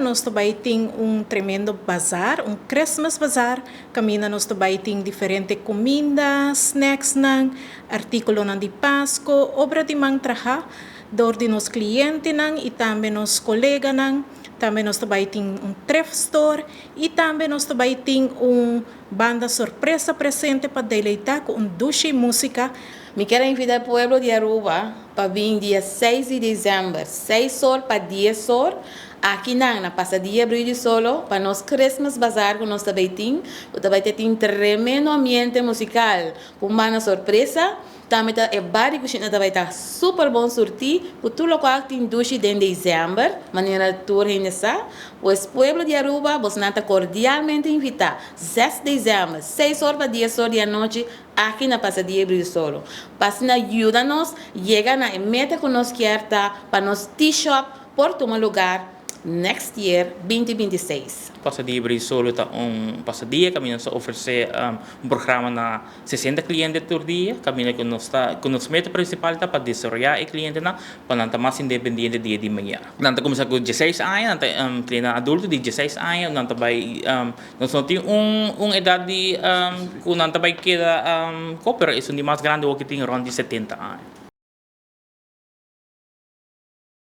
nós também tem tremendo bazar, Christmas bazar. Camina nós também tem diferentes comidas, snacks, artículos de Páscoa, obra de mantraha, door de nos clientes e também nos colegas. Também nós também tem thrift store e também nós também tem banda surpresa presente para deleitar com duche e música. Me quero invitar ao pueblo de Aruba para vir dia 6 de dezembro, 6 horas para 10 horas, aqui na Passadia Brilho Solo, para nós Christmas Bazaar, que nós também temos. Eu também tenho um tremendo ambiente musical, com uma surpresa. Também é vários cozinhas também está super bom sortir, por tudo o que tem duche em dezembro, maneira tour ainda está. O pueblo de Aruba, você está cordialmente invitado, 6 de dezembro, 6 horas para 10 horas da noite, aqui na Passadia Brilho Solo. Para ajuda-nos, chega na meta que nós queremos para nos T-Shop, por tomar lugar, next year, 2026. Passadia Brilho Solo está passadia, kami nos oferecer programa na 60 clientes por dia, kami nos meta principal está para desarrollar o cliente na para nanta mais independente dia de manhã. Nanta começa com 16 anos, nanta cliente adulto de 16 anos, nanta vai nós não tem idade que nanta vai queda coopera, isso de mais grande o que tem around de 70 anos.